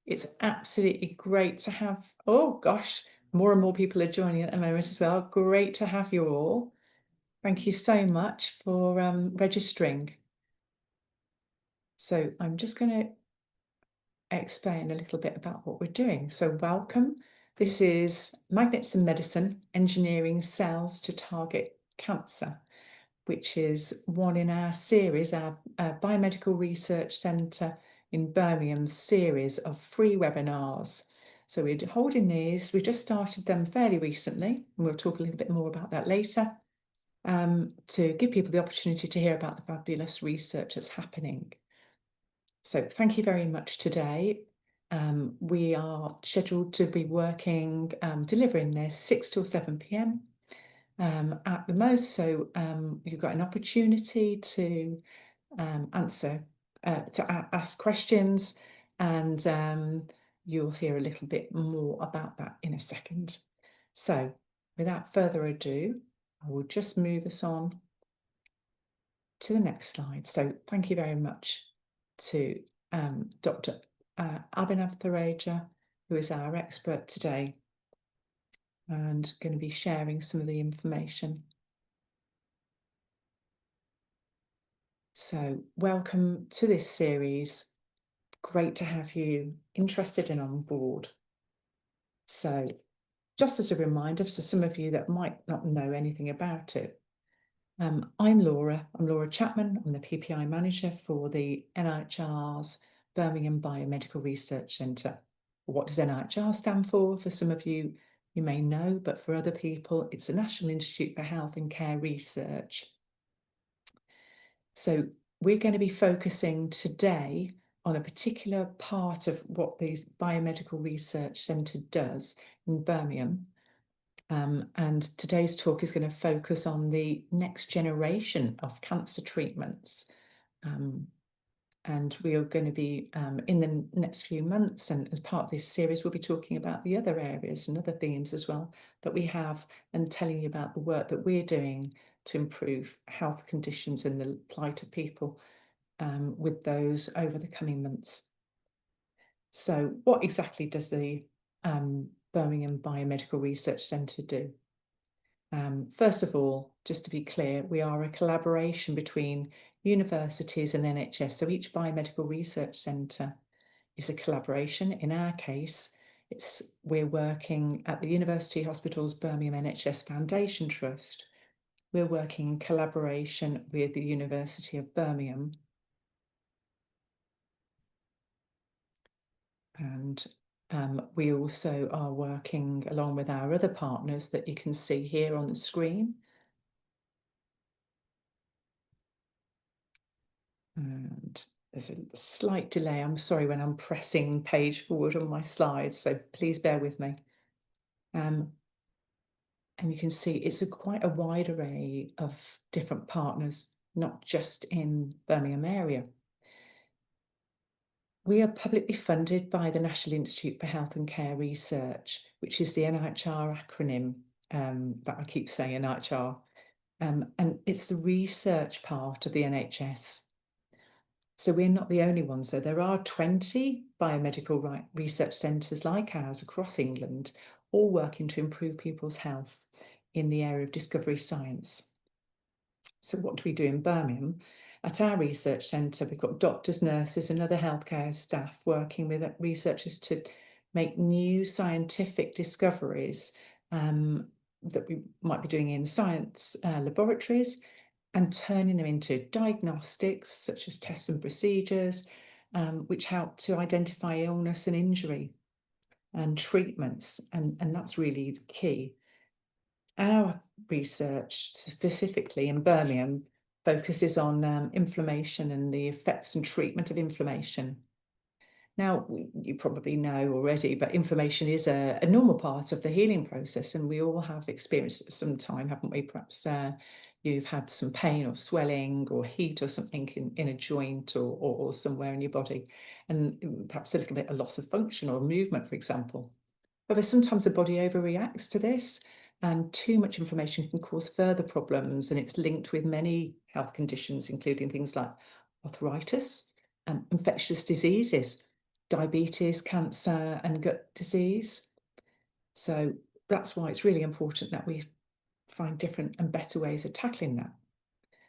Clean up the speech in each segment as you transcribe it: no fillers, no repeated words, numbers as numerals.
It's absolutely great to have, oh gosh, more and more people are joining at the moment as well. Great to have you all. Thank you so much for registering. So I'm just going to explain a little bit about what we're doing. So welcome. This is Magnets in Medicine, Engineering Cells to Target Cancer, which is one in our series, our Biomedical Research Centre in Birmingham series of free webinars. So we're holding these, we just started them fairly recently, and we'll talk a little bit more about that later, to give people the opportunity to hear about the fabulous research that's happening. So thank you very much today. We are scheduled to be working, delivering this 6 till 7 p.m. At the most. So you've got an opportunity to ask questions, and you'll hear a little bit more about that in a second. So without further ado, I will just move us on to the next slide. So thank you very much to Dr. Abhinav Thareja, who is our expert today and going to be sharing some of the information. So welcome to this series. Great to have you interested and on board. So just as a reminder, for some of you that might not know anything about it, I'm Laura Chapman. I'm the PPI manager for the NIHR's Birmingham Biomedical Research Centre. What does NIHR stand for? For some of you, you may know, but for other people, it's the National Institute for Health and Care Research. So we're going to be focusing today on a particular part of what the Biomedical Research Centre does in Birmingham. And today's talk is going to focus on the next generation of cancer treatments. And we are going to be, in the next few months, and as part of this series, we'll be talking about the other areas and other themes as well that we have, and telling you about the work that we're doing to improve health conditions and the plight of people with those over the coming months. So what exactly does the Birmingham Biomedical Research Centre do? First of all, just to be clear, we are a collaboration between universities and NHS. So each biomedical research centre is a collaboration. In our case, we're working at the University Hospitals Birmingham NHS Foundation Trust. We're working in collaboration with the University of Birmingham. And we also are working along with our other partners that you can see here on the screen. And there's a slight delay. I'm sorry when I'm pressing page forward on my slides, so please bear with me. And you can see it's quite a wide array of different partners, not just in Birmingham area. We are publicly funded by the National Institute for Health and Care Research, which is the NIHR acronym that I keep saying, NIHR. And it's the research part of the NHS. So we're not the only ones. So there are 20 biomedical research centres like ours across England, all working to improve people's health in the area of discovery science. So what do we do in Birmingham? At our research centre, we've got doctors, nurses and other healthcare staff working with researchers to make new scientific discoveries that we might be doing in science laboratories, and turning them into diagnostics such as tests and procedures, which help to identify illness and injury and treatments, and that's really key. Our research, specifically in Birmingham, focuses on inflammation and the effects and treatment of inflammation. Now, you probably know already, but inflammation is a normal part of the healing process, and we all have experienced it at some time, haven't we? Perhaps you've had some pain or swelling or heat or something in a joint or somewhere in your body, and perhaps a little bit of loss of function or movement, for example. However, sometimes the body overreacts to this, and too much inflammation can cause further problems, and it's linked with many health conditions, including things like arthritis, infectious diseases, diabetes, cancer, and gut disease. So that's why it's really important that we find different and better ways of tackling that.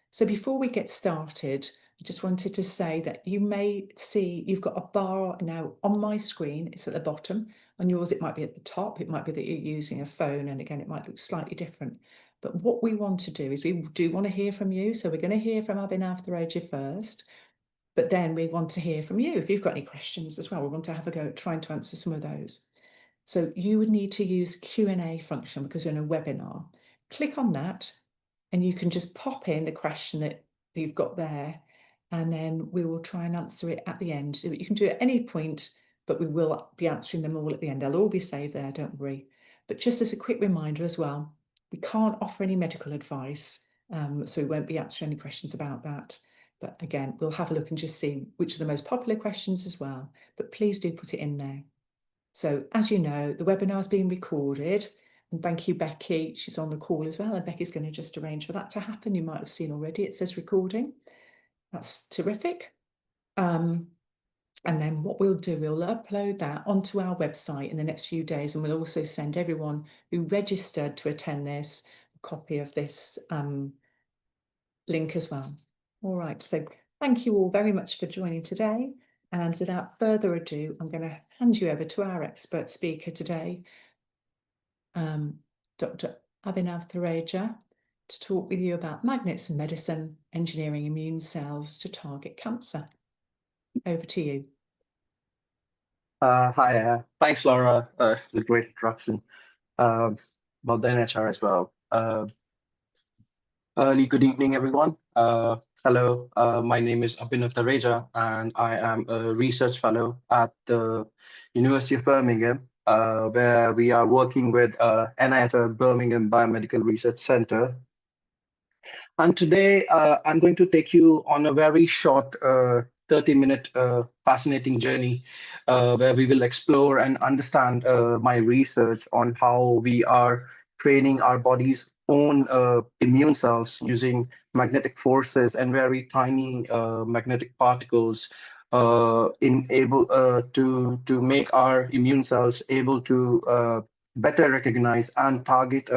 So before we get started, I just wanted to say that you may see you've got a bar now on my screen. It's at the bottom. On yours, it might be at the top. It might be that you're using a phone, and again, it might look slightly different. But what we want to do is we do want to hear from you. So we're going to hear from Abhinav Thareja first, but then we want to hear from you. If you've got any questions as well, we want to have a go at trying to answer some of those. So you would need to use the Q&A function because we're in a webinar. Click on that and you can just pop in the question that you've got there, and then we will try and answer it at the end. So you can do it at any point, but we will be answering them all at the end. They'll all be saved there, don't worry. But just as a quick reminder as well, we can't offer any medical advice, so we won't be answering any questions about that. But again, we'll have a look and just see which are the most popular questions as well. But please do put it in there. So as you know, the webinar is being recorded, and thank you, Becky. She's on the call as well, and Becky's going to just arrange for that to happen. You might have seen already, it says recording. That's terrific. And then what we'll do, we'll upload that onto our website in the next few days, and we'll also send everyone who registered to attend this a copy of this link as well. All right, so thank you all very much for joining today. And without further ado, I'm going to hand you over to our expert speaker today, Dr. Abhinav Thareja, to talk with you about magnets in medicine, engineering immune cells to target cancer. Over to you. Hi, thanks, Laura, for the great introduction about the NHR as well. Early good evening, everyone. Hello, my name is Abhinav Thareja, and I am a research fellow at the University of Birmingham, where we are working with NIH Birmingham Biomedical Research Center. And today, I'm going to take you on a very short 30-minute fascinating journey where we will explore and understand my research on how we are training our body's own immune cells using magnetic forces and very tiny magnetic particles to make our immune cells able to better recognize and target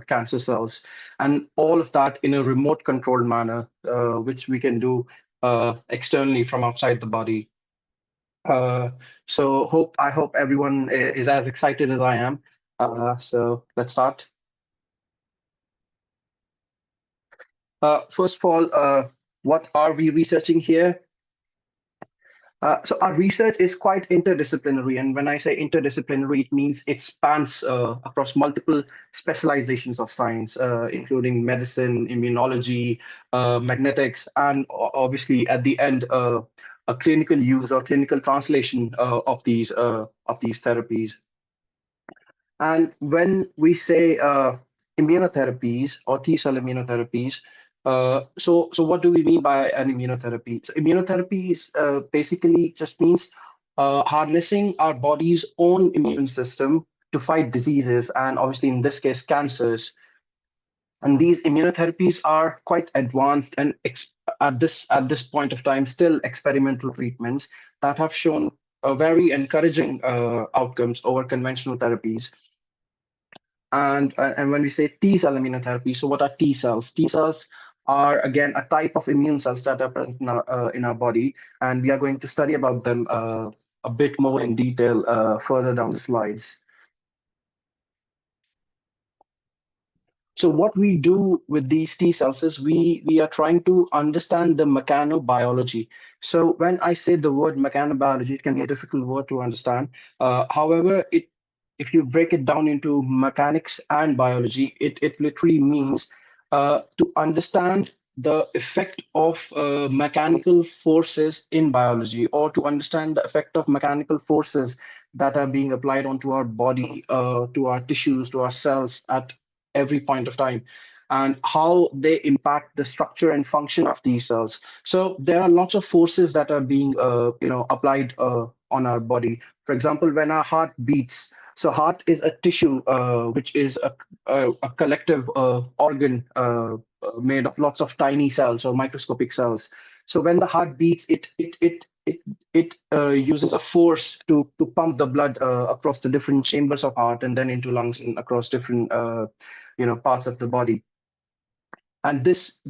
cancer cells, and all of that in a remote controlled manner, which we can do externally from outside the body. So I hope everyone is as excited as I am. So let's start. First of all, what are we researching here? So our research is quite interdisciplinary, and when I say interdisciplinary, it means it spans across multiple specializations of science, including medicine, immunology, magnetics, and obviously at the end, a clinical use or clinical translation of these therapies. And when we say immunotherapies or T-cell immunotherapies, so what do we mean by an immunotherapy? So immunotherapy is basically just means harnessing our body's own immune system to fight diseases, and obviously in this case, cancers. And these immunotherapies are quite advanced and at this point of time, still experimental treatments that have shown very encouraging outcomes over conventional therapies. And when we say T-cell immunotherapy, so what are T cells? T cells are again a type of immune cells that are present in our body, and we are going to study about them a bit more in detail further down the slides. So what we do with these T cells is we are trying to understand the mechanobiology. So when I say the word mechanobiology, it can be a difficult word to understand. However, if you break it down into mechanics and biology, it literally means to understand the effect of mechanical forces in biology, or to understand the effect of mechanical forces that are being applied onto our body, to our tissues, to our cells at every point of time, and how they impact the structure and function of these cells. So there are lots of forces that are being applied on our body. For example, when our heart beats, so heart is a tissue which is a collective organ made of lots of tiny cells or microscopic cells. So when the heart beats, it it uses a force to pump the blood across the different chambers of heart and then into lungs and across different parts of the body. And this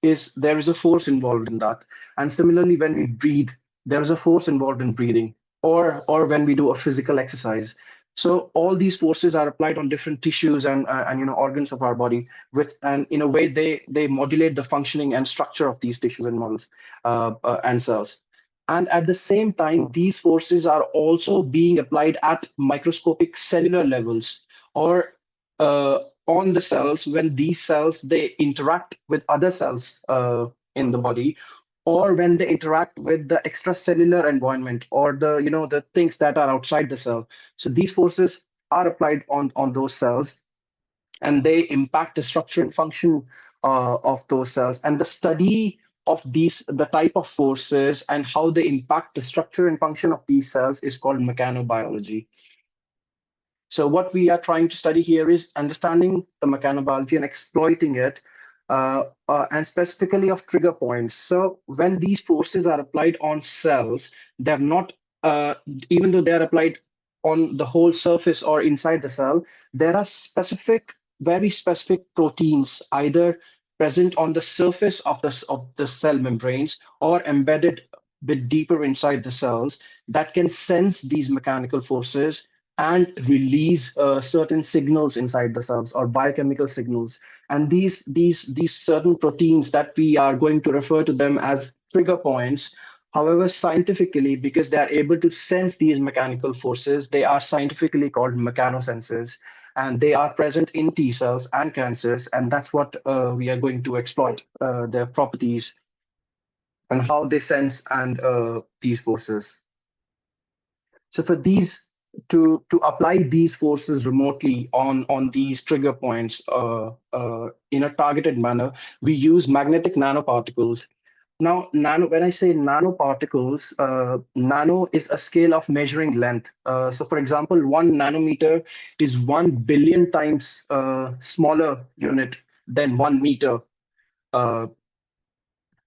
is there is a force involved in that. And similarly, when we breathe, there is a force involved in breathing, or when we do a physical exercise. So all these forces are applied on different tissues and organs of our body, with and in a way they modulate the functioning and structure of these tissues and models and cells. And at the same time, these forces are also being applied at microscopic cellular levels, or uh, on the cells when these cells they interact with other cells in the body, or when they interact with the extracellular environment, or the things that are outside the cell. So these forces are applied on those cells, and they impact the structure and function of those cells. And the study of the type of forces and how they impact the structure and function of these cells is called mechanobiology. So what we are trying to study here is understanding the mechanobiology and exploiting it, and specifically of trigger points. So when these forces are applied on cells, they're not, even though they are applied on the whole surface or inside the cell, there are very specific proteins either present on the surface of the cell membranes or embedded a bit deeper inside the cells that can sense these mechanical forces and release certain signals inside the cells, or biochemical signals. And these certain proteins that we are going to refer to them as trigger points. However, scientifically, because they are able to sense these mechanical forces, they are scientifically called mechanosensors, and they are present in T cells and cancers. And that's what we are going to exploit, their properties and how they sense and these forces. So for these to apply these forces remotely on these trigger points in a targeted manner, we use magnetic nanoparticles. Now, when I say nanoparticles, nano is a scale of measuring length. So, for example, 1 nanometer is 1 billion times smaller unit than 1 meter. Uh,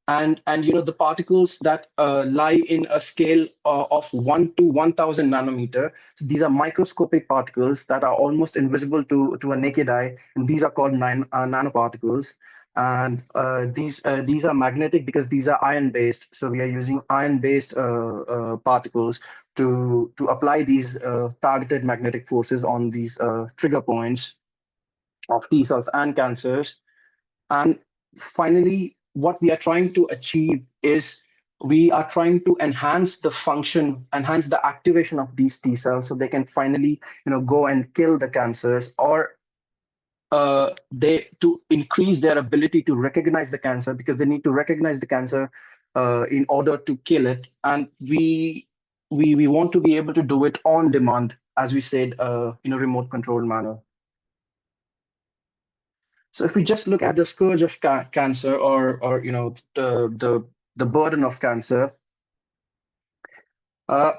and the particles that lie in a scale of 1 to 1000 nanometer, so these are microscopic particles that are almost invisible to a naked eye, and these are called nanoparticles. And these are magnetic because these are ion based, so we are using ion based particles to apply these targeted magnetic forces on these trigger points of T cells and cancers. And finally, what we are trying to achieve is we are trying to enhance the function, enhance the activation of these T cells so they can finally, go and kill the cancers, or they to increase their ability to recognize the cancer, because they need to recognize the cancer in order to kill it. And we want to be able to do it on demand, as we said, in a remote controlled manner. So if we just look at the scourge of cancer, or the burden of cancer, uh,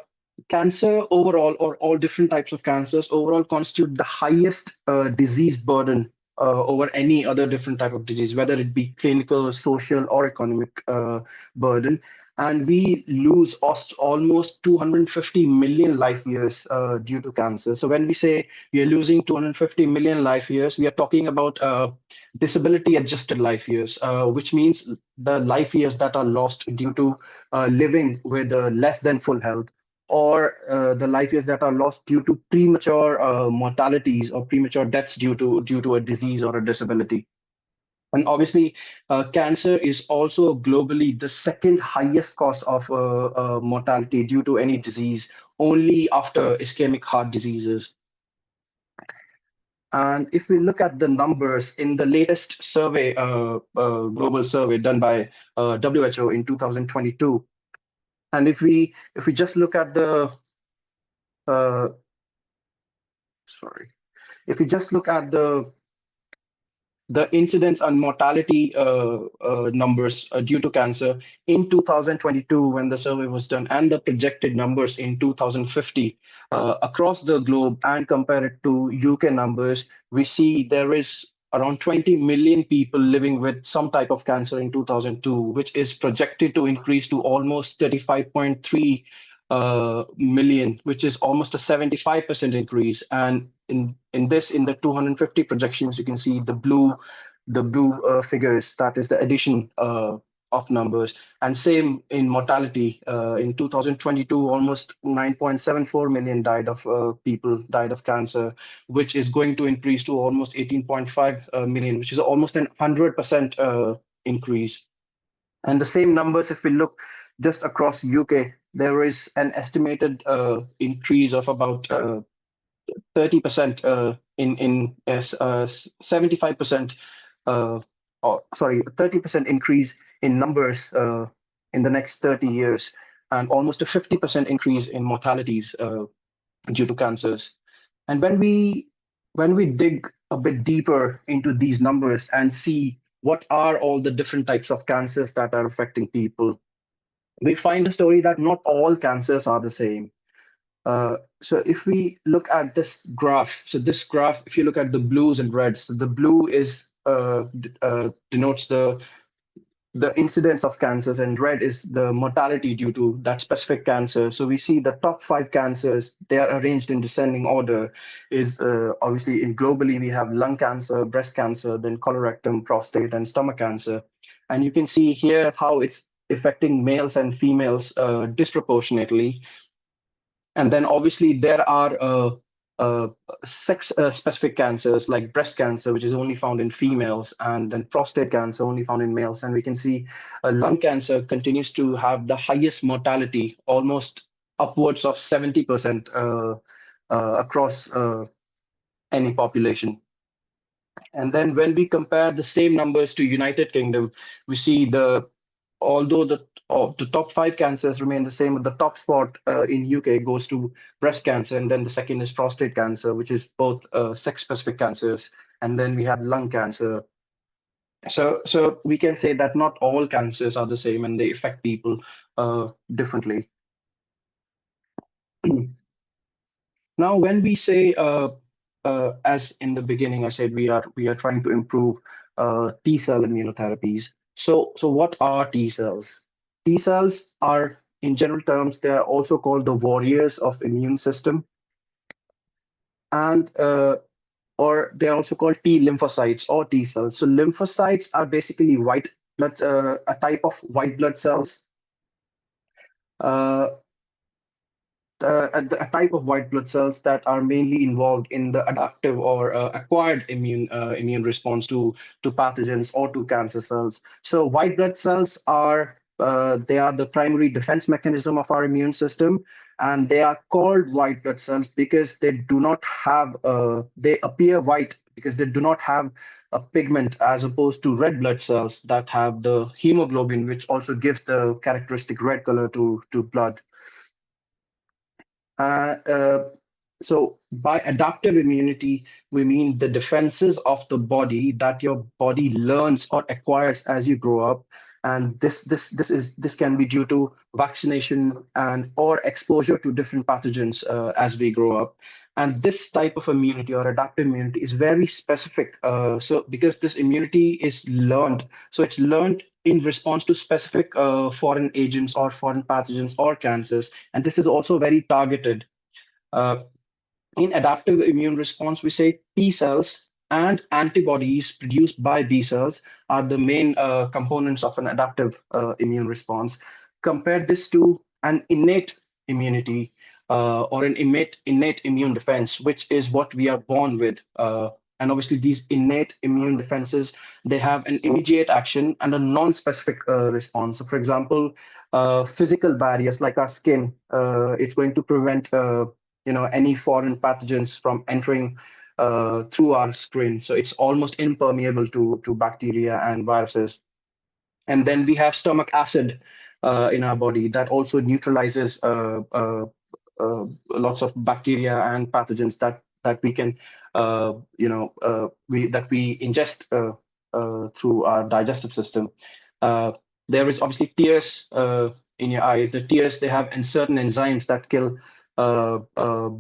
cancer overall, or all different types of cancers overall, constitute the highest disease burden over any other different type of disease, whether it be clinical, social, or economic burden. And we lose almost 250 million life years due to cancer. So when we say we are losing 250 million life years, we are talking about disability adjusted life years, which means the life years that are lost due to living with less than full health, or the life years that are lost due to premature mortalities or premature deaths due to a disease or a disability. And obviously, cancer is also globally the second highest cause of mortality due to any disease, only after ischemic heart diseases. And if we look at the numbers in the latest survey, global survey done by WHO in 2022, and if we just look at uh, sorry, if we just look at the incidence and mortality numbers due to cancer in 2022 when the survey was done, and the projected numbers in 2050 across the globe, and compare it to UK numbers, we see there is around 20 million people living with some type of cancer in 2002, which is projected to increase to almost 35.3 million, which is almost a 75% increase. And in the 250 projections, you can see the blue figures. That is the addition of numbers. And same in mortality. In 2022, almost 9.74 million people died of cancer, which is going to increase to almost 18.5 million, which is almost an 100% increase. And the same numbers, if we look just across UK, there is an estimated increase of about 30% in 75%, sorry, 30% increase in numbers in the next 30 years, and almost a 50% increase in mortalities due to cancers. And when we dig a bit deeper into these numbers and see what are all the different types of cancers that are affecting people, we find a story that not all cancers are the same. So if we look at this graph, if you look at the blues and reds, so the blue is denotes the incidence of cancers, and red is the mortality due to that specific cancer. So we see the top 5 cancers, they are arranged in descending order. Is obviously in globally we have lung cancer, breast cancer, then colorectal, prostate, and stomach cancer. And you can see here how it's affecting males and females disproportionately. And then obviously there are sex specific cancers like breast cancer, which is only found in females, and then prostate cancer only found in males. And we can see lung cancer continues to have the highest mortality, almost upwards of 70% across any population. And then when we compare the same numbers to United Kingdom, we see although the top 5 cancers remain the same, but the top spot in UK goes to breast cancer, and then the second is prostate cancer, which is both sex-specific cancers, and then we have lung cancer. So we can say that not all cancers are the same, and they affect people differently. Now, when we say, as in the beginning, I said we are trying to improve T cell immunotherapies. So what are T cells? T cells are, in general terms, they are also called the warriors of immune system, and or they are also called T lymphocytes or T cells. So lymphocytes are basically white blood, a type of white blood cells. Uh, a type of white blood cells that are mainly involved in the adaptive or acquired immune response to pathogens or to cancer cells. So white blood cells are they are the primary defense mechanism of our immune system, and they are called white blood cells because they do not have they appear white because they do not have a pigment, as opposed to red blood cells that have the hemoglobin, which also gives the characteristic red color to blood. Uh, uh, so by adaptive immunity, we mean the defenses of the body that your body learns or acquires as you grow up. And this can be due to vaccination and or exposure to different pathogens as we grow up. And this type of immunity or adaptive immunity is very specific. So because this immunity is learned, so it's learned in response to specific foreign agents or foreign pathogens or cancers. And this is also very targeted. Uh, in adaptive immune response, we say T cells and antibodies produced by B cells are the main components of an adaptive immune response. Compare this to an innate immunity or an innate immune defense, which is what we are born with. And obviously, these innate immune defenses, they have an immediate action and a non-specific response. So, for example, physical barriers like our skin, it's going to prevent any foreign pathogens from entering through our skin. So it's almost impermeable to bacteria and viruses. And then we have stomach acid in our body that also neutralizes lots of bacteria and pathogens that we can we ingest through our digestive system. There is obviously tears in your eye. The tears, they have certain enzymes that kill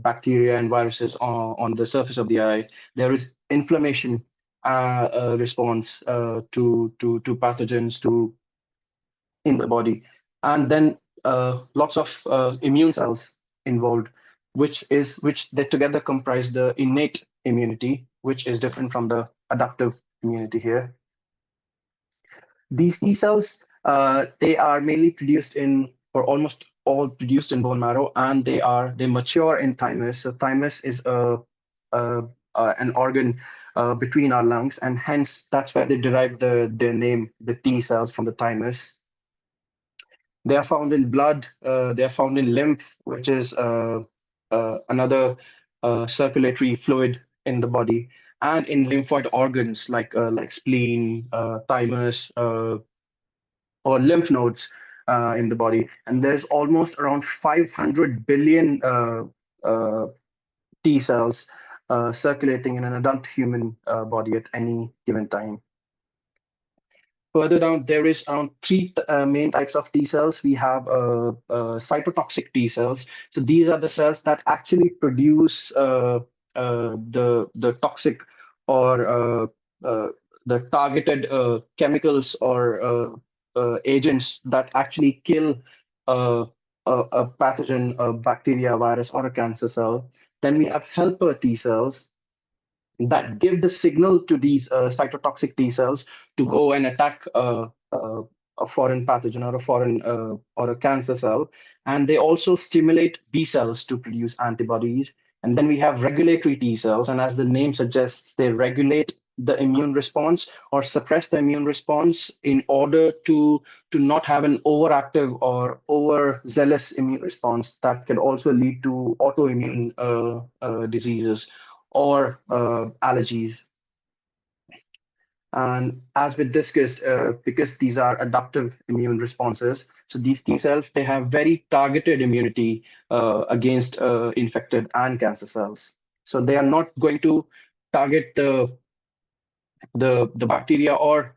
bacteria and viruses on the surface of the eye. There is inflammation response to pathogens to in the body, and then lots of immune cells involved, which they together comprise the innate immunity, which is different from the adaptive immunity here. These T cells, they are mainly produced in, or almost all produced in bone marrow, and they mature in thymus. So thymus is a an organ between our lungs, and hence that's where they derive their name, the T cells, from the thymus. They are found in blood. They are found in lymph, which is another circulatory fluid in the body, and in lymphoid organs like spleen, thymus, or lymph nodes in the body. And there's almost around 500 billion uh, T cells circulating in an adult human body at any given time. Further down, there is around three main types of T cells. We have cytotoxic T cells. So these are the cells that actually produce the toxic or uh, the targeted chemicals or agents that actually kill a pathogen, a bacteria, virus, or a cancer cell. Then we have helper T cells that give the signal to these cytotoxic T cells to go and attack a foreign pathogen or a foreign or a cancer cell. And they also stimulate B cells to produce antibodies. And then we have regulatory T cells, and as the name suggests, they regulate the immune response or suppress the immune response in order to not have an overactive or overzealous immune response that can also lead to autoimmune diseases or allergies. And as we discussed, because these are adaptive immune responses, so these T cells, they have very targeted immunity against infected and cancer cells. So they are not going to target the bacteria or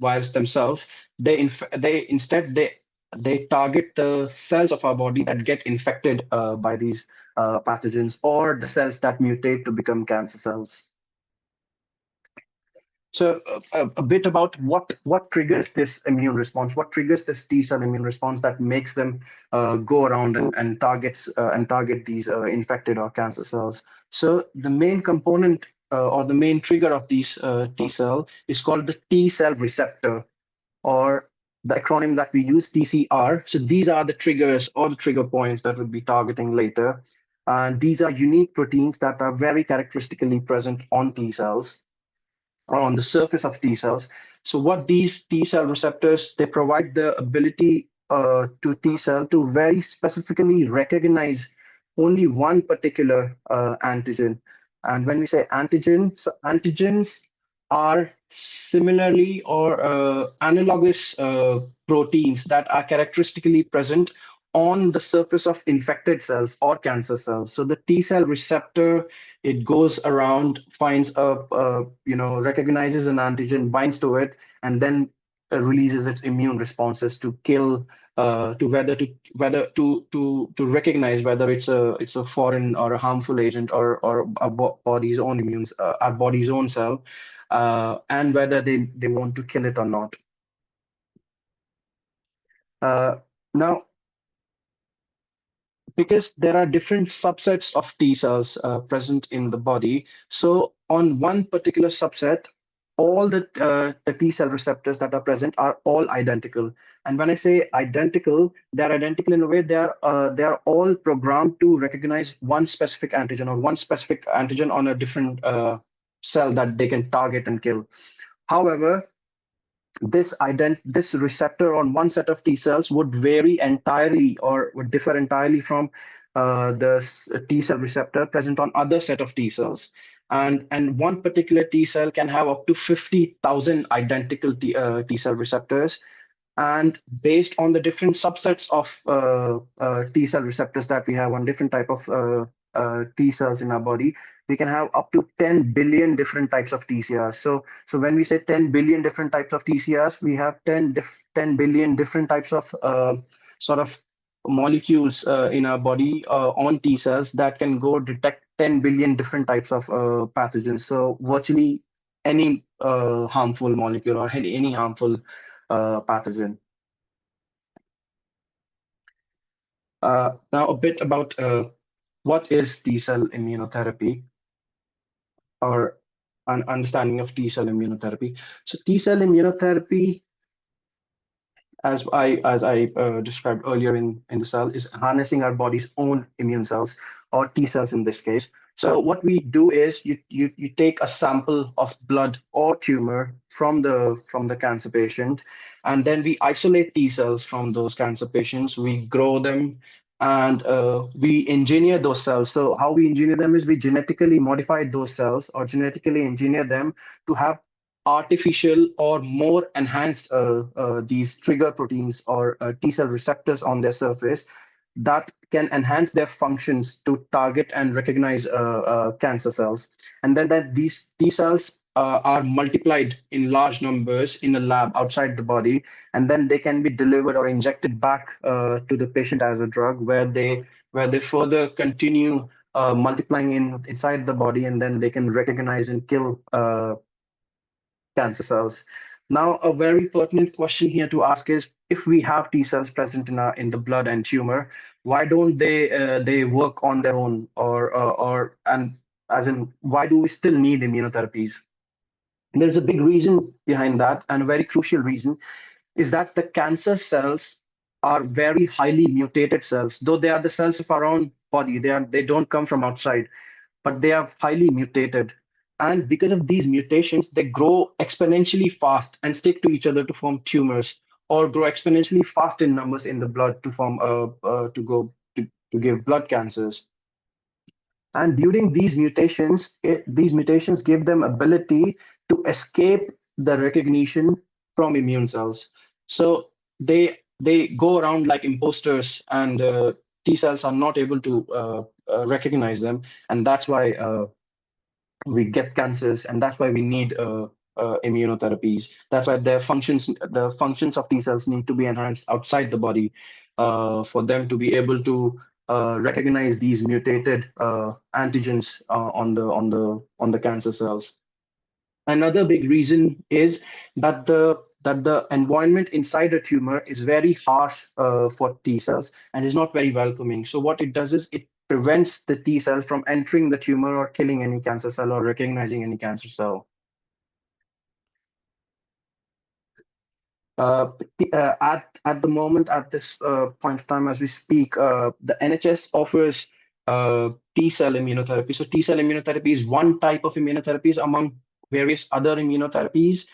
virus themselves. They instead they target the cells of our body that get infected by these pathogens, or the cells that mutate to become cancer cells. So a bit about what triggers this immune response, what triggers this T cell immune response that makes them go around and target these infected or cancer cells. So the main component or the main trigger of these T cell is called the T cell receptor, or the acronym that we use, TCR. So these are the triggers or the trigger points that we'll be targeting later. And these are unique proteins that are very characteristically present on T cells, on the surface of T cells. So what these T cell receptors, they provide the ability to T cell to very specifically recognize only one particular antigen. And when we say antigen, so antigens are similarly or analogous proteins that are characteristically present on the surface of infected cells or cancer cells. So the T cell receptor, it goes around, finds recognizes an antigen, binds to it, and then releases its immune responses to kill, to recognize whether it's a foreign or a harmful agent, or a body's own our body's own cell, and whether they want to kill it or not. Now, because there are different subsets of T cells present in the body. So on one particular subset, all the T cell receptors that are present are all identical. And when I say identical, they're identical in a way they are all programmed to recognize one specific antigen, or one specific antigen on a different cell that they can target and kill. However, this receptor on one set of T cells would vary entirely, or would differ entirely from the T cell receptor present on other set of T cells. And one particular T cell can have up to 50,000 identical T cell receptors. And based on the different subsets of T cell receptors that we have on different type of T cells in our body, we can have up to 10 billion different types of TCRs. So when we say 10 billion different types of TCRs, we have 10 billion different types of sort of molecules in our body on T cells that can go detect 10 billion different types of pathogens. So virtually any harmful molecule or any harmful pathogen. Now, a bit about what is T cell immunotherapy, or an understanding of T cell immunotherapy. So, T cell immunotherapy, as I described earlier in the cell, is harnessing our body's own immune cells, or T cells in this case. So what we do is you take a sample of blood or tumor from the cancer patient, and then we isolate T cells from those cancer patients. We grow them, and we engineer those cells. So how we engineer them is we genetically modify those cells, or genetically engineer them to have artificial or more enhanced these trigger proteins, or T cell receptors on their surface, that can enhance their functions to target and recognize cancer cells. And then that these T cells are multiplied in large numbers in a lab outside the body, and then they can be delivered or injected back to the patient as a drug, where they further continue multiplying inside the body, and then they can recognize and kill cancer cells. Now, a very pertinent question here to ask is, if we have T cells present in the blood and tumor, why don't they work on their own, or and as in, why do we still need immunotherapies? There's a big reason behind that, and a very crucial reason is that the cancer cells are very highly mutated cells. Though they are the cells of our own body, they don't come from outside, but they are highly mutated. And because of these mutations, they grow exponentially fast and stick to each other to form tumors, or grow exponentially fast in numbers in the blood to form to give blood cancers. And during these mutations give them ability to escape the recognition from immune cells. So they go around like imposters, and T cells are not able to recognize them, and that's why we get cancers, and that's why we need immunotherapies. That's why the functions of T cells need to be enhanced outside the body for them to be able to recognize these mutated antigens on the cancer cells. Another big reason is that the environment inside a tumor is very harsh for T cells, and is not very welcoming. So what it does is it prevents the T cells from entering the tumor or killing any cancer cell or recognizing any cancer cell. Uh, at the moment, at this point of time, as we speak, the NHS offers T cell immunotherapy. So T cell immunotherapy is one type of immunotherapies among various other immunotherapies.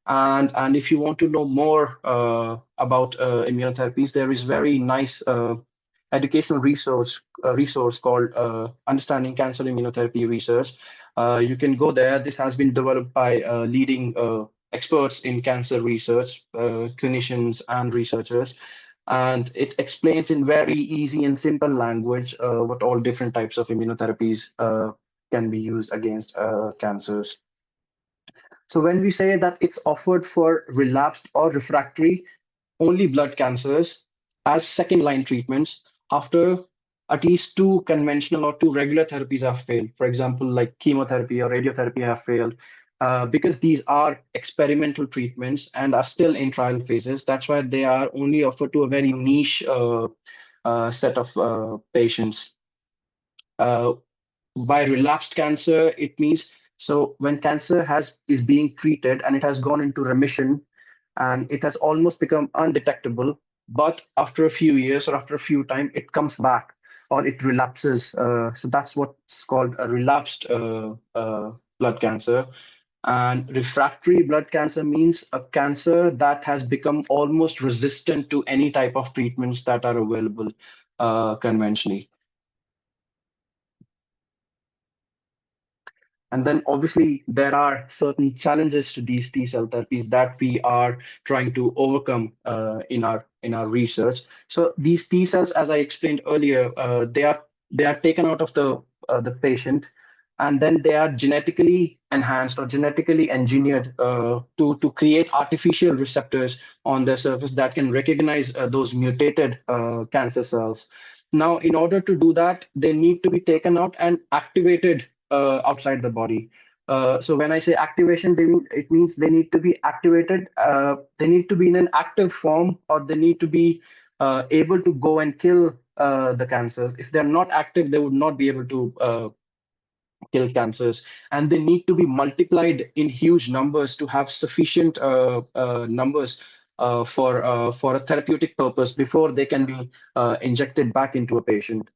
And if you want to know more about immunotherapies, there is very nice educational resource called Understanding Cancer Immunotherapy Research. You can go there. This has been developed by leading experts in cancer research, clinicians and researchers, and it explains in very easy and simple language what all different types of immunotherapies can be used against cancers. So when we say that it's offered for relapsed or refractory only blood cancers as second line treatments after at least two conventional or two regular therapies have failed. For example, like chemotherapy or radiotherapy have failed. Because these are experimental treatments and are still in trial phases, that's why they are only offered to a very niche set of patients. Uh, by relapsed cancer, it means, so when cancer is being treated and it has gone into remission, and it has almost become undetectable, but after a few years or after a few time, it comes back or it relapses. So that's what's called a relapsed blood cancer. And refractory blood cancer means a cancer that has become almost resistant to any type of treatments that are available conventionally. And then obviously there are certain challenges to these T cell therapies that we are trying to overcome in our research. So these T cells, as I explained earlier, they are taken out of the patient, and then they are genetically enhanced or genetically engineered to create artificial receptors on their surface that can recognize those mutated cancer cells. Now, in order to do that, they need to be taken out and activated outside the body. So when I say activation, it means they need to be activated. They need to be in an active form, or they need to be able to go and kill the cancers. If they're not active, they would not be able to kill cancers, and they need to be multiplied in huge numbers to have sufficient numbers for a therapeutic purpose before they can be injected back into a patient.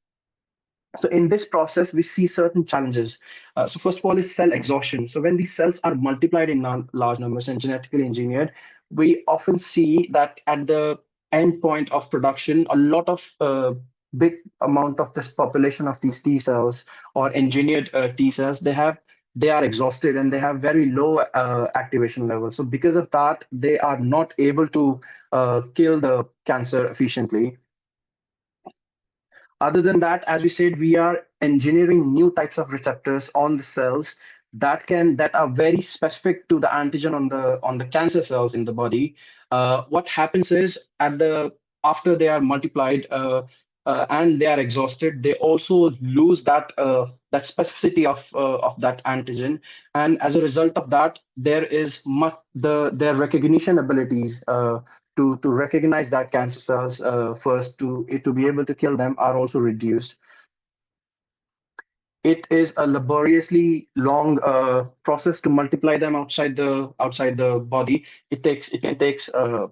So in this process, we see certain challenges. So first of all is cell exhaustion. So when these cells are multiplied in large numbers and genetically engineered, we often see that at the end point of production, a lot of big amount of this population of these T cells or engineered T cells, they are exhausted and they have very low activation levels. So because of that, they are not able to kill the cancer efficiently. Other than that, as we said, we are engineering new types of receptors on the cells that are very specific to the antigen on the cancer cells in the body. What happens is after they are multiplied and they are exhausted, they also lose that specificity of that antigen, and as a result of that, there is much their recognition abilities. To recognize that cancer cells first to be able to kill them are also reduced. It is a laboriously long process to multiply them outside the body. It can takes a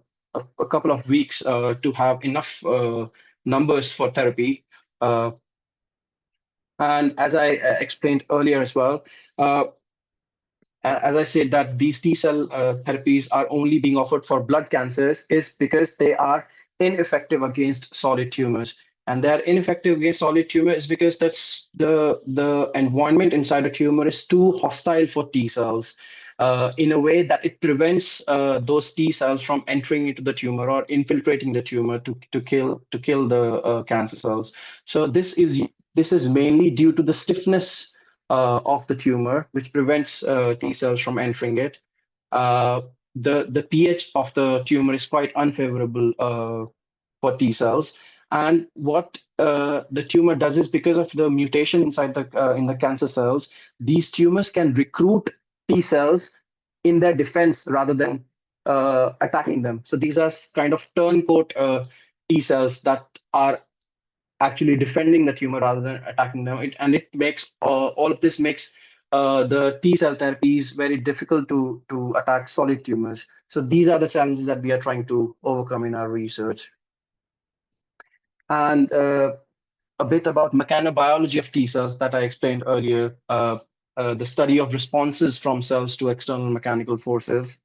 couple of weeks to have enough numbers for therapy. Uh, and as I explained earlier as well, as I said, that these T cell therapies are only being offered for blood cancers is because they are ineffective against solid tumors. And they are ineffective against solid tumors because that's the environment inside a tumor is too hostile for T cells in a way that it prevents those T cells from entering into the tumor or infiltrating the tumor to kill the cancer cells. So this is mainly due to the stiffness of the tumor, which prevents T cells from entering it. Uh, the pH of the tumor is quite unfavorable for T cells. And what the tumor does is because of the mutation inside the in the cancer cells, these tumors can recruit T cells in their defense rather than attacking them. So these are kind of turncoat T cells that are actually defending the tumor rather than attacking them. And it makes all of this makes the T cell therapies very difficult to attack solid tumors. So these are the challenges that we are trying to overcome in our research. And a bit about mechanobiology of T cells that I explained earlier, the study of responses from cells to external mechanical forces.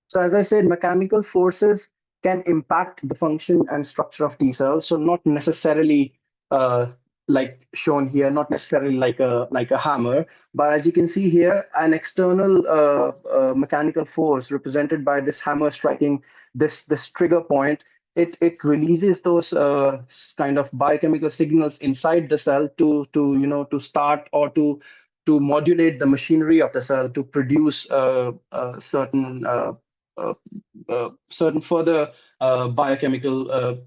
So as I said, mechanical forces can impact the function and structure of T cells. So not necessarily uh, like shown here, not necessarily like a hammer, but as you can see here, an external mechanical force represented by this hammer striking this trigger point. It releases those kind of biochemical signals inside the cell to start or to modulate the machinery of the cell to produce uh, certain further biochemical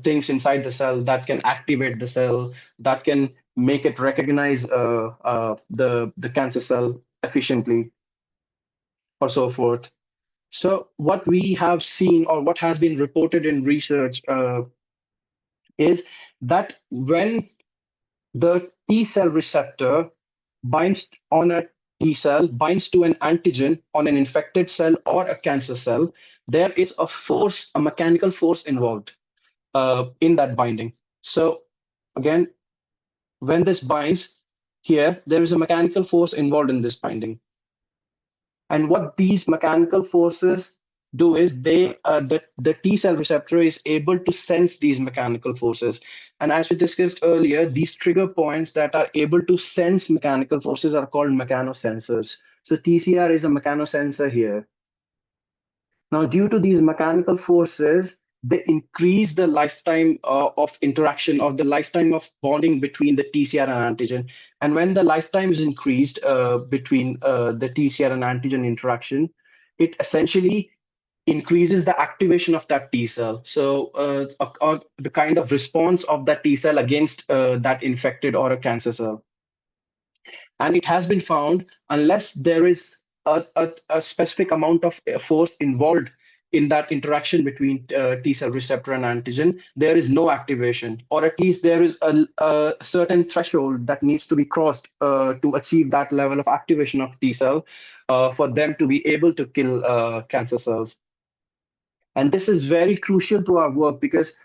things inside the cell that can activate the cell, that can make it recognize the cancer cell efficiently, or so forth. So what we have seen, or what has been reported in research, is that when the T cell receptor binds on a T cell, binds to an antigen on an infected cell or a cancer cell, there is a force, a mechanical force involved in that binding. So again, when this binds here, there is a mechanical force involved in this binding. And what these mechanical forces do is the T cell receptor is able to sense these mechanical forces. And as we discussed earlier, these trigger points that are able to sense mechanical forces are called mechanosensors. So TCR is a mechanosensor here. Now, due to these mechanical forces, they increase the lifetime of interaction, or the lifetime of bonding between the TCR and antigen. And when the lifetime is increased between the TCR and antigen interaction, it essentially increases the activation of that T cell. So the kind of response of that T cell against that infected or a cancer cell. And it has been found, unless there is a specific amount of force involved in that interaction between T cell receptor and antigen, there is no activation, or at least there is a certain threshold that needs to be crossed to achieve that level of activation of T cell for them to be able to kill cancer cells. And this is very crucial to our work because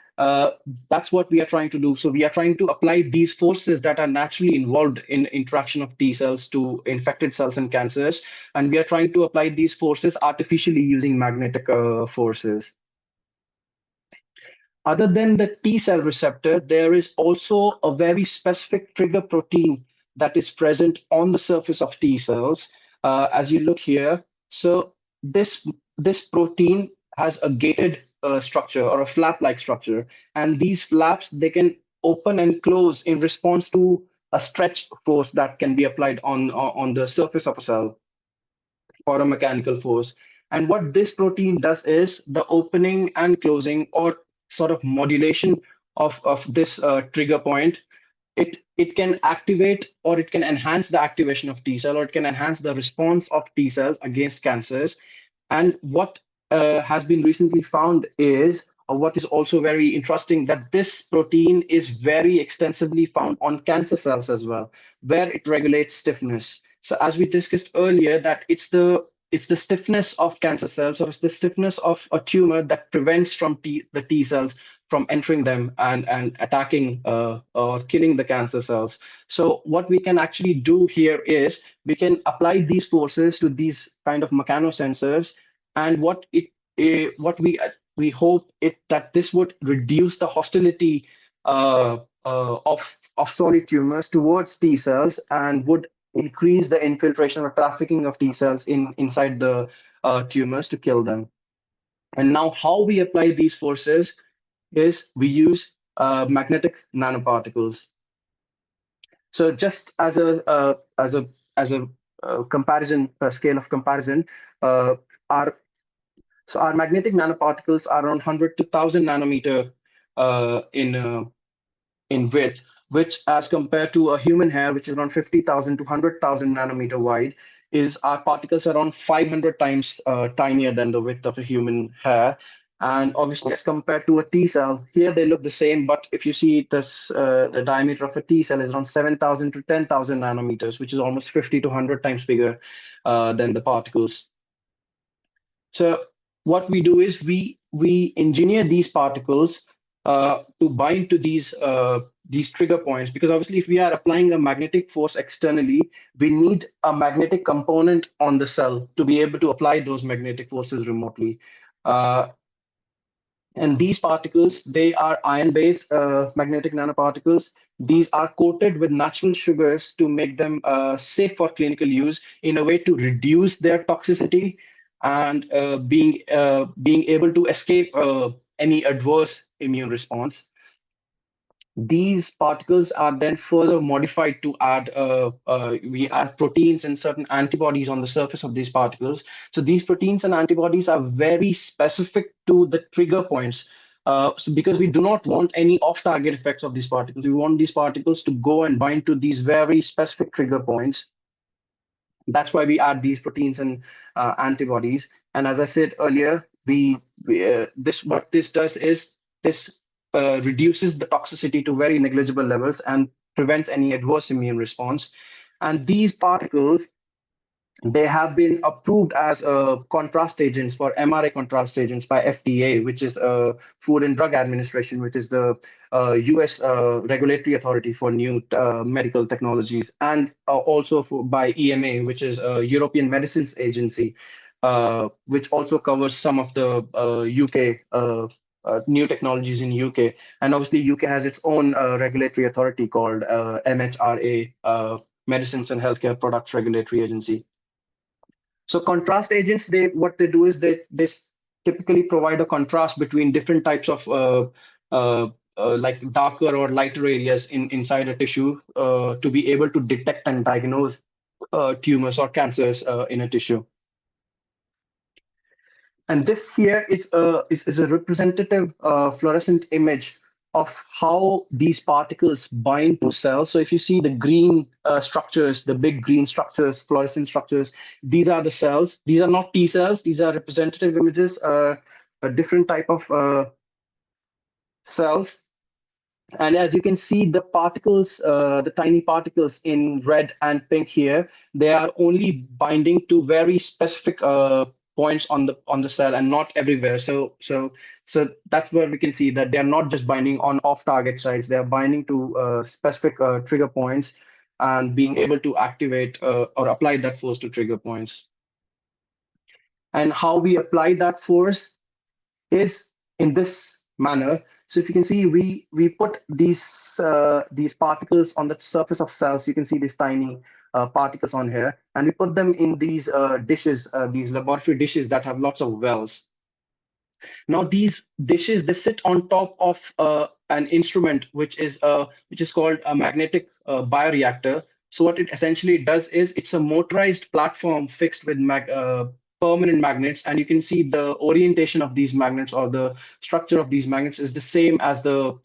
that's what we are trying to do. So we are trying to apply these forces that are naturally involved in interaction of T cells to infected cells and cancers. And we are trying to apply these forces artificially using magnetic forces. Other than the T cell receptor, there is also a very specific trigger protein that is present on the surface of T cells. As you look here, so this protein has a gated structure or a flap-like structure, and these flaps they can open and close in response to a stretch force that can be applied on the surface of a cell or a mechanical force. And what this protein does is the opening and closing or sort of modulation of this trigger point. It can activate or it can enhance the activation of T cell, or it can enhance the response of T cells against cancers. And what has been recently found is, or what is also very interesting, that this protein is very extensively found on cancer cells as well, where it regulates stiffness. So as we discussed earlier, that it's the stiffness of cancer cells, or it's the stiffness of a tumor that prevents the T cells from entering them and attacking or killing the cancer cells. So what we can actually do here is we can apply these forces to these kind of mechanosensors, and what we hope it that this would reduce the hostility of solid tumors towards T cells, and would increase the infiltration or trafficking of T cells inside the tumors to kill them. And now, how we apply these forces is we use magnetic nanoparticles. So, just as a comparison, a scale of comparison, uh, our our magnetic nanoparticles are around 100 to 1,000 nanometer in width, which, as compared to a human hair, which is around 50,000 to 100,000 nanometer wide, is our particles around 500 times tinier than the width of a human hair. And obviously, as compared to a T cell, here they look the same, but if you see this, the diameter of a T cell is around 7,000 to 10,000 nanometers, which is almost 50 to 100 times bigger than the particles. So what we do is we engineer these particles to bind to these trigger points, because obviously if we are applying a magnetic force externally, we need a magnetic component on the cell to be able to apply those magnetic forces remotely. Uh, and these particles, they are ion-based magnetic nanoparticles. These are coated with natural sugars to make them safe for clinical use, in a way to reduce their toxicity and being able to escape any adverse immune response. These particles are then further modified to we add proteins and certain antibodies on the surface of these particles. So these proteins and antibodies are very specific to the trigger points. So because we do not want any off-target effects of these particles, we want these particles to go and bind to these very specific trigger points. That's why we add these proteins and antibodies. And as I said earlier, what this does is this reduces the toxicity to very negligible levels and prevents any adverse immune response. And these particles, they have been approved as contrast agents for mRNA contrast agents by FDA, which is Food and Drug Administration, which is the US regulatory authority for new medical technologies, and also by EMA, which is European Medicines Agency, which also covers some of the UK new technologies in UK. And obviously, UK has its own regulatory authority called MHRA, Medicines and Healthcare Products Regulatory Agency. So contrast agents, what they do is they typically provide a contrast between different types of like darker or lighter areas inside a tissue to be able to detect and diagnose tumors or cancers in a tissue. And this here is a representative fluorescent image of how these particles bind to cells. So if you see the green structures, the big green structures, fluorescent structures, these are the cells. These are not T cells. These are representative images, a different type of cells. And as you can see, the particles, the tiny particles in red and pink here, they are only binding to very specific points on the cell and not everywhere. So that's where we can see that they're not just binding on off-target sites. They're binding to specific trigger points and being able to activate or apply that force to trigger points. And how we apply that force is in this manner. So if you can see, we put these particles on the surface of cells. You can see these tiny particles on here, and we put them in these dishes, these laboratory dishes that have lots of wells. Now these dishes, they sit on top of an instrument which is called a magnetic bioreactor. So what it essentially does is it's a motorized platform fixed with permanent magnets, and you can see the orientation of these magnets or the structure of these magnets is the same as the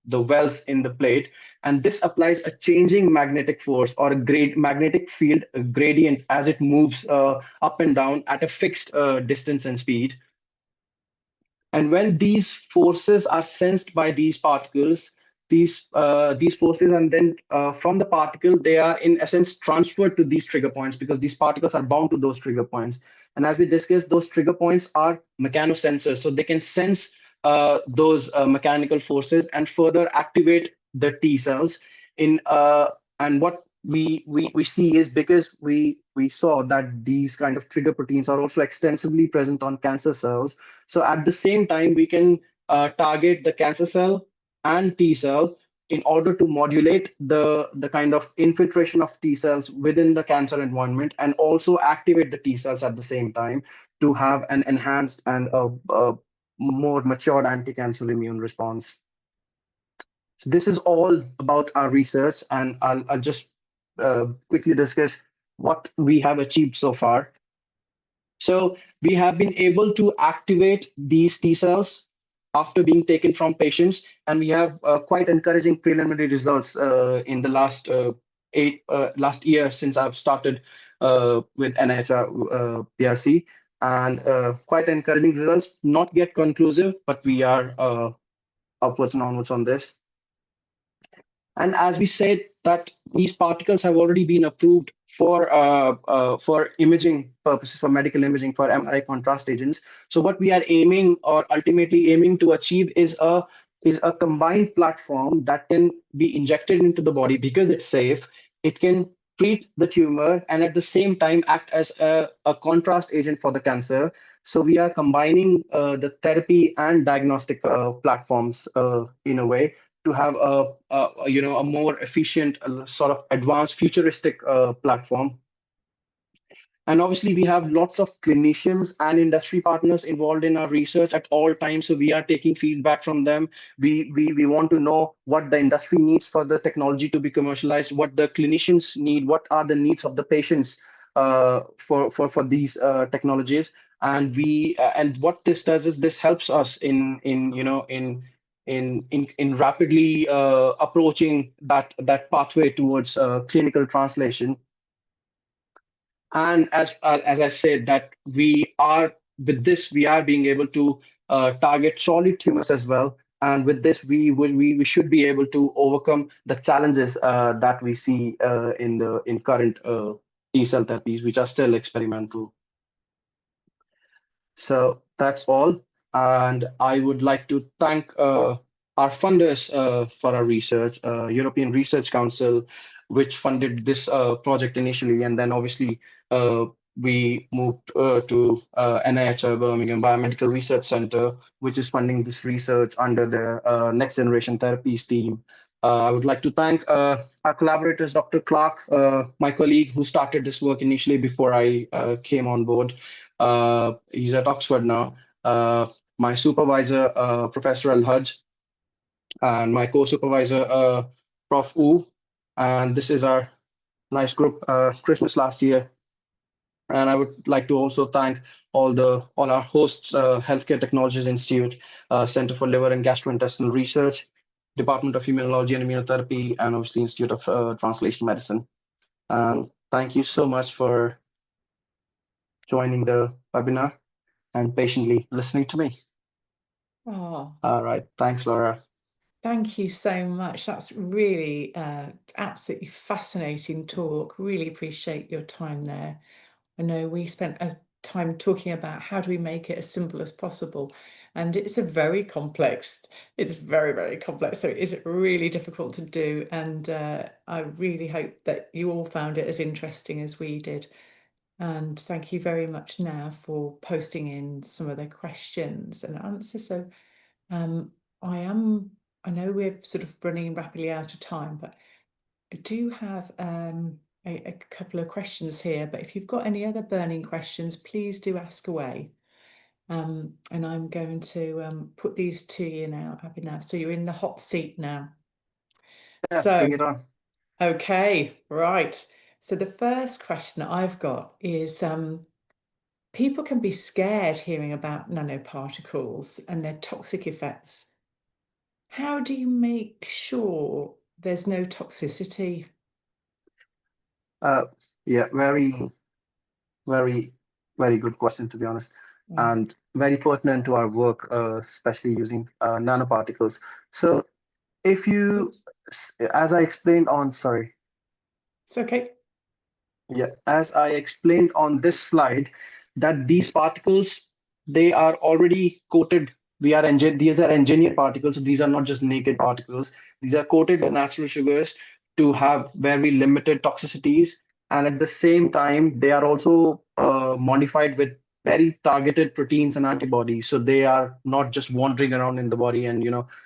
wells in the plate. And this applies a changing magnetic force or a magnetic field gradient as it moves up and down at a fixed distance and speed. And when these forces are sensed by these particles, these forces, and then from the particle, they are in essence transferred to these trigger points because these particles are bound to those trigger points. And as we discussed, those trigger points are mechanosensors, so they can sense those mechanical forces and further activate the T cells. And what we see is because we saw that these kind of trigger proteins are also extensively present on cancer cells. So at the same time, we can target the cancer cell and T cell in order to modulate the kind of infiltration of T cells within the cancer environment and also activate the T cells at the same time to have an enhanced and a more matured anti-cancer immune response. So this is all about our research, and I'll just quickly discuss what we have achieved so far. So we have been able to activate these T cells after being taken from patients, and we have quite encouraging preliminary results in the last year since I've started with NIHR PRC, and quite encouraging results. Not yet conclusive, but we are upwards and onwards on this. And as we said, that these particles have already been approved for imaging purposes, for medical imaging, for MRI contrast agents. So what we are aiming or ultimately aiming to achieve is a combined platform that can be injected into the body because it's safe. It can treat the tumor and at the same time act as a contrast agent for the cancer. So we are combining the therapy and diagnostic platforms in a way to have a more efficient, sort of advanced, futuristic platform. And obviously, we have lots of clinicians and industry partners involved in our research at all times. So we are taking feedback from them. We want to know what the industry needs for the technology to be commercialized, what the clinicians need, what are the needs of the patients for these technologies. And and what this does is this helps us in rapidly approaching that pathway towards clinical translation. And as I said, that we are with this, we are being able to target solid tumors as well. And with this, we should be able to overcome the challenges that we see in current T cell therapies, which are still experimental. So that's all. And I would like to thank our funders for our research, European Research Council, which funded this project initially. And then obviously we moved to NIHR Birmingham Biomedical Research Center, which is funding this research under the Next Generation Therapies team. I would like to thank our collaborators, Dr. Clark, my colleague who started this work initially before I came on board. He's at Oxford now. My supervisor, Professor Al-Hajj, and my co-supervisor, Prof. U. And this is our nice group, Christmas last year. And I would like to also thank all our hosts, Healthcare Technologies Institute, Center for Liver and Gastrointestinal Research, Department of Immunology and Immunotherapy, and obviously Institute of Translational Medicine. And thank you so much for joining the webinar and patiently listening to me. Oh, All right. Thanks, Laura. thank you so much. That's really absolutely fascinating talk. Really appreciate your time there. I know we spent a time talking about how do we make it as simple as possible. And it's a very complex, it's very, very complex. So it's really difficult to do. And I really hope that you all found it as interesting as we did. And thank you very much now for posting in some of the questions and answers. So um, I know we're sort of running rapidly out of time, but I do have a couple of questions here. But if you've got any other burning questions, please do ask away. And I'm going to put these to you now, Abhinav. So you're in the hot seat now. Yeah, So, bring it on. okay, right. So the first question that I've got is people can be scared hearing about nanoparticles and their toxic effects. How do you make sure there's no toxicity? Uh, yeah, very, very good question, to be honest, Mm. and very pertinent to our work, especially using nanoparticles. So, if you, Oops, as I explained on, sorry, it's okay. yeah, as I explained on this slide, that these particles, they are already coated. These are engineered particles. So these are not just naked particles. These are coated with natural sugars to have very limited toxicities. And at the same time, they are also modified with very targeted proteins and antibodies. So they are not just wandering around in the body and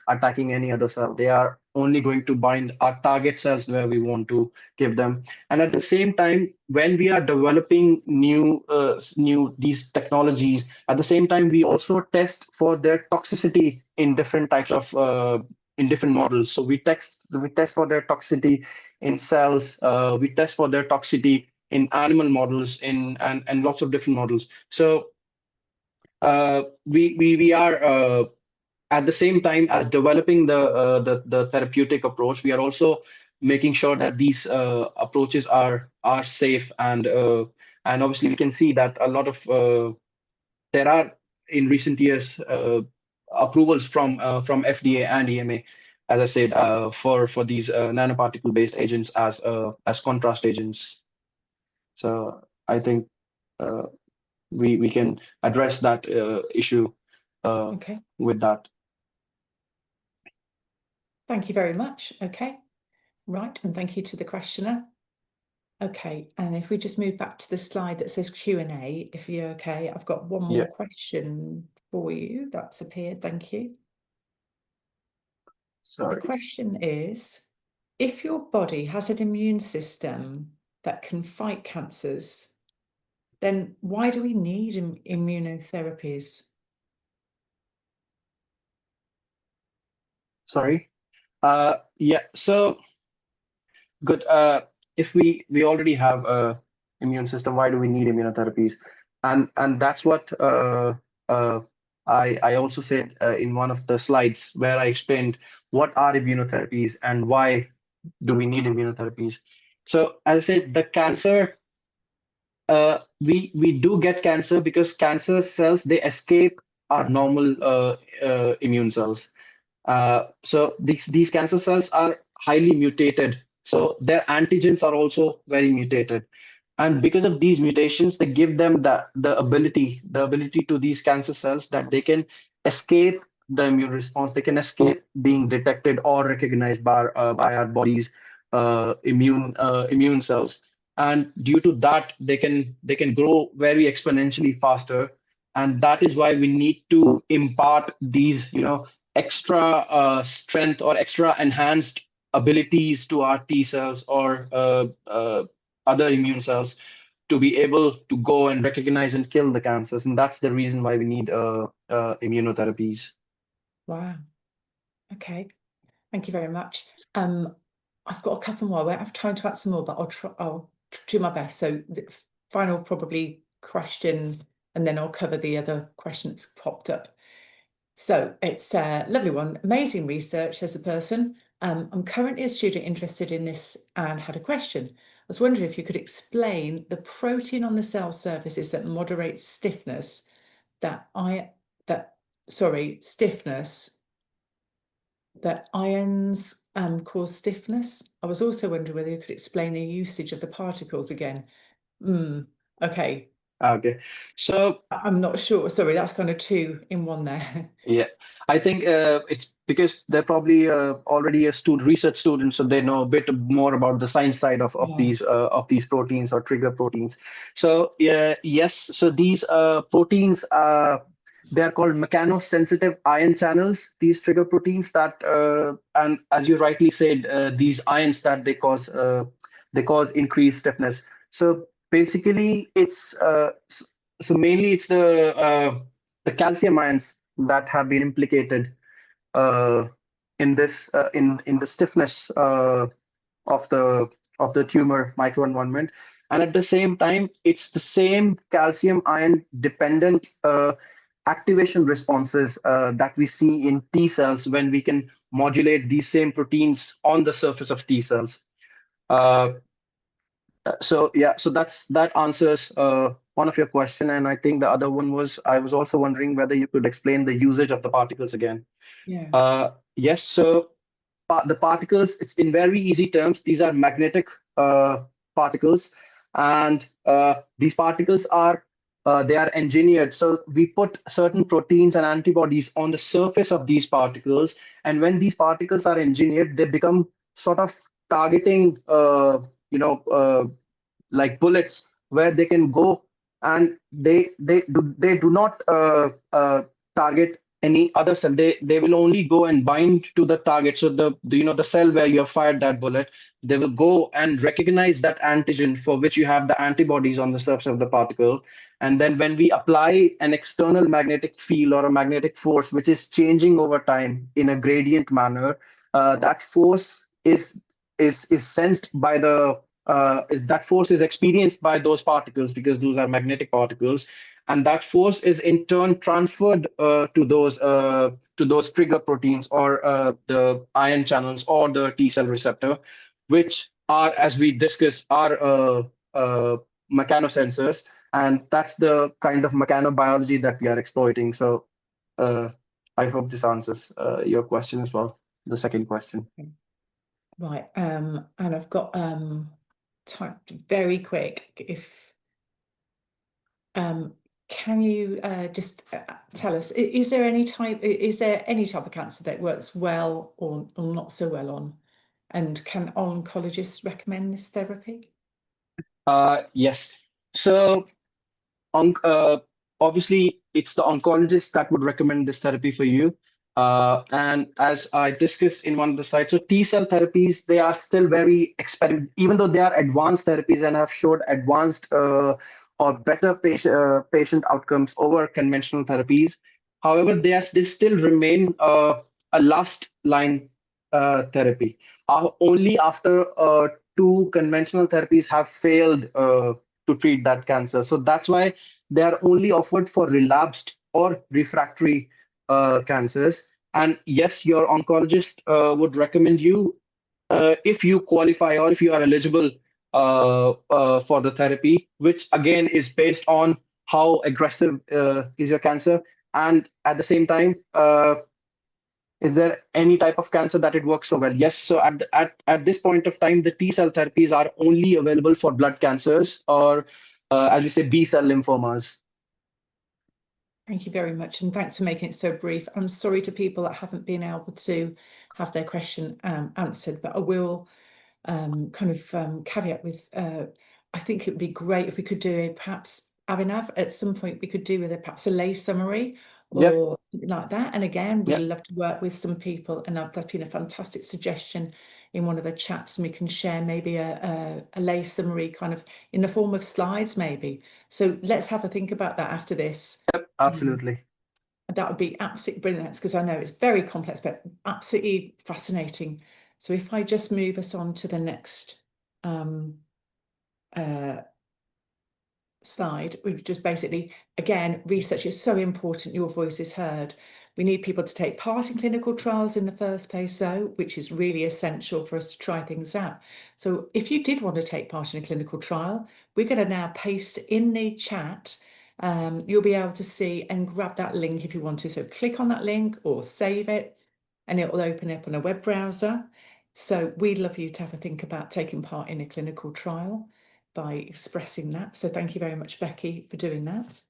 attacking any other cell. They are only going to bind our target cells where we want to give them. And at the same time, when we are developing new these technologies, at the same time we also test for their toxicity in different types of in different models. So we test for their toxicity in cells, we test for their toxicity in animal models, in and lots of different models. So we are at the same time as developing the therapeutic approach, we are also making sure that these approaches are safe, and obviously we can see that a lot of there are in recent years approvals from FDA and EMA, as I said, for these nanoparticle based agents as contrast agents. So I think uh, we can address that issue Okay, with that. thank you very much. Okay, right, and thank you to the questioner. Okay, and if we just move back to the slide that says Q&A, if you're okay, I've got one Yeah. more question for you that's appeared. Thank you. The Sorry. question is, if your body has an immune system that can fight cancers, then why do we need immunotherapies? Sorry. Yeah. So good. If we already have a immune system, why do we need immunotherapies? And that's what uh, I also said in one of the slides where I explained what are immunotherapies and why do we need immunotherapies. So as I said, the cancer, we do get cancer because cancer cells, they escape our normal immune cells. So these cancer cells are highly mutated. So their antigens are also very mutated. And because of these mutations, they give them the ability to these cancer cells that they can escape the immune response. They can escape being detected or recognized by our body's immune cells. And due to that, they can grow very exponentially faster. And that is why we need to impart these, extra strength or extra enhanced abilities to our T cells or other immune cells to be able to go and recognize and kill the cancers. And that's the reason why we need immunotherapies. Wow. Okay. Thank you very much. I've got a couple more. I won't have time to answer more, but I'll do my best. So final probably question, and then I'll cover the other question that's popped up. So it's a lovely one. Amazing research, says the person. I'm currently a student interested in this and had a question. I was wondering if you could explain the protein on the cell surfaces that moderates stiffness, stiffness, that ions cause stiffness. I was also wondering whether you could explain the usage of the particles again. Okay. Okay. So I'm not sure. Sorry, that's kind of two in one there. yeah, I think it's because they're probably already a research student, so they know a bit more about the science side Yeah. of these proteins or trigger proteins. So yes, so these proteins they are called mechanosensitive ion channels. These trigger proteins that and as you rightly said, these ions that they cause increased stiffness. So basically, so mainly it's the calcium ions that have been implicated uh, in this in the stiffness of the tumor microenvironment, and at the same time it's the same calcium ion dependent activation responses that we see in T cells when we can modulate these same proteins on the surface of T cells. Uh, so yeah, so that answers one of your question, and I think the other one was I was also wondering whether you could explain the usage of the particles again. Yeah. Yes, so the particles, it's in very easy terms. These are magnetic particles, and these particles are they are engineered. So we put certain proteins and antibodies on the surface of these particles, and when these particles are engineered, they become sort of targeting, like bullets where they can go, and they do not target any other cell. They will only go and bind to the target. So the cell where you have fired that bullet, they will go and recognize that antigen for which you have the antibodies on the surface of the particle. And then when we apply an external magnetic field or a magnetic force which is changing over time in a gradient manner, that force is sensed by that force is experienced by those particles because those are magnetic particles, and that force is in turn transferred to those trigger proteins or the ion channels or the T cell receptor, which are, as we discussed, are mechanosensors, and that's the kind of mechanobiology that we are exploiting. So uh, I hope this answers your question as well, the second question. Right. And I've got typed very quick. If can you just tell us, is there any type of cancer that works well or not so well on? And can oncologists recommend this therapy? Yes. So onc obviously, it's the oncologist that would recommend this therapy for you. And as I discussed in one of the slides, so T cell therapies, they are still very even though they are advanced therapies and have showed advanced or better patient outcomes over conventional therapies. However, they still remain a last line therapy. Only after two conventional therapies have failed to treat that cancer. So that's why they are only offered for relapsed or refractory cancers. And yes, your oncologist would recommend you, if you qualify or if you are eligible for the therapy, which again is based on how aggressive is your cancer. And at the same time, is there any type of cancer that it works so well? Yes. So at this point of time, the T cell therapies are only available for blood cancers or, as we say, B cell lymphomas. Thank you very much, and thanks for making it so brief. I'm sorry to people that haven't been able to have their question answered, but I will kind of caveat with, I think it would be great if we could do perhaps, Abhinav, at some point we could do with perhaps a lay summary Yep. or something like that. And again, we'd Yep. love to work with some people, and that's been a fantastic suggestion in one of the chats, and we can share maybe a lay summary kind of in the form of slides maybe. So let's have a think about that after this. Yep. Um, Absolutely. that would be absolutely brilliant, because I know it's very complex, but absolutely fascinating. So if I just move us on to the next um, uh, slide, we've just basically, again, research is so important, your voice is heard. We need people to take part in clinical trials in the first place, though, which is really essential for us to try things out. So if you did want to take part in a clinical trial, we're going to now paste in the chat. You'll be able to see and grab that link if you want to. So click on that link or save it, and it will open up on a web browser. So we'd love you to have a think about taking part in a clinical trial by expressing that. So thank you very much, Becky, for doing that.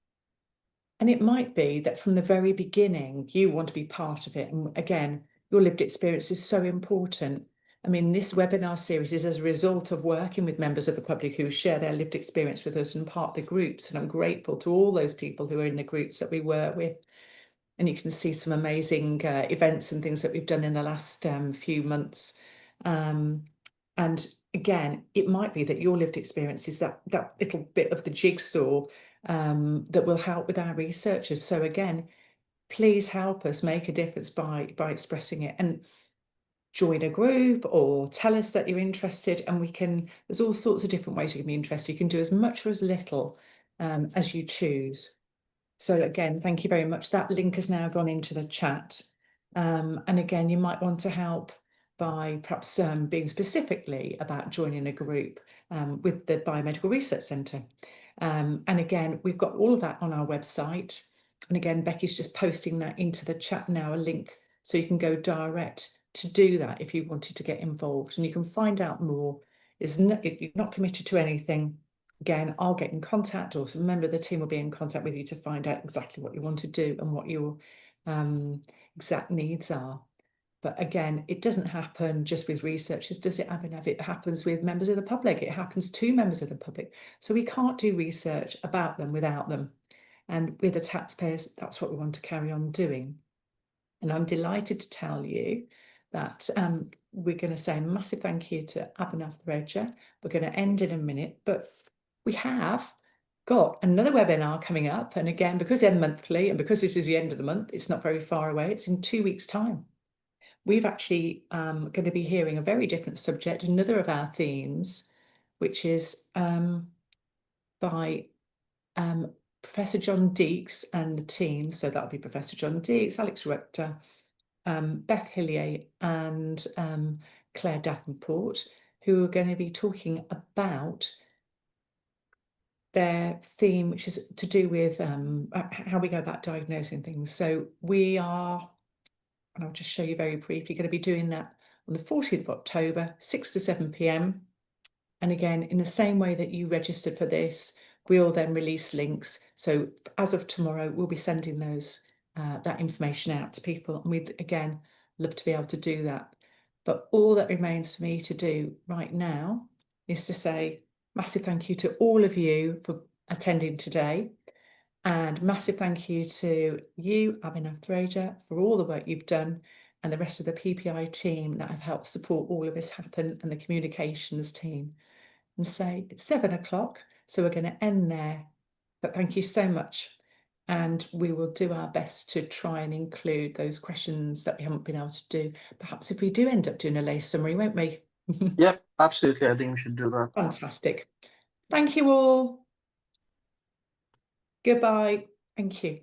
And it might be that from the very beginning, you want to be part of it. And again, your lived experience is so important. I mean, this webinar series is as a result of working with members of the public who share their lived experience with us and part of the groups. And I'm grateful to all those people who are in the groups that we work with. And you can see some amazing events and things that we've done in the last few months. And again, it might be that your lived experience is that little bit of the jigsaw that will help with our researchers. So again, please help us make a difference by expressing it, and join a group or tell us that you're interested, and there's all sorts of different ways you can be interested. You can do as much or as little as you choose. So again, thank you very much. That link has now gone into the chat. And again, you might want to help by perhaps being specifically about joining a group with the Biomedical Research Centre. And again, we've got all of that on our website. And again, Becky's just posting that into the chat now, a link, so you can go direct to do that if you wanted to get involved. And you can find out more. You're not committed to anything. Again, I'll get in contact, or some member of the team will be in contact with you to find out exactly what you want to do and what your exact needs are. But again, it doesn't happen just with researchers, does it, Abhinav? It happens with members of the public. It happens to members of the public. So we can't do research about them without them. And with the taxpayers, that's what we want to carry on doing. And I'm delighted to tell you that we're going to say a massive thank you to Abhinav Thareja. We're going to end in a minute, but we have got another webinar coming up. And again, because they're monthly and because this is the end of the month, it's not very far away. It's in 2 weeks' time. We've actually going to be hearing a very different subject, another of our themes, which is by Professor John Deeks and the team. So that'll be Professor John Deeks, Alex Rector, Beth Hillier and Claire Davenport, who are going to be talking about their theme, which is to do with how we go about diagnosing things. So we are, and I'll just show you very briefly, going to be doing that on the 14th of October, 6 to 7 p.m. And again, in the same way that you registered for this, we'll then release links. So as of tomorrow, we'll be sending that information out to people. And we'd, again, love to be able to do that. But all that remains for me to do right now is to say massive thank you to all of you for attending today. And massive thank you to you, Abhinav Thareja, for all the work you've done, and the rest of the PPI team that have helped support all of this happen, and the communications team. And say it's 7 o'clock, so we're going to end there. But thank you so much. And we will do our best to try and include those questions that we haven't been able to do. Perhaps if we do end up doing a lay summary, won't we? Yep, absolutely. I think we should do that. Fantastic. Thank you all. Goodbye. Thank you.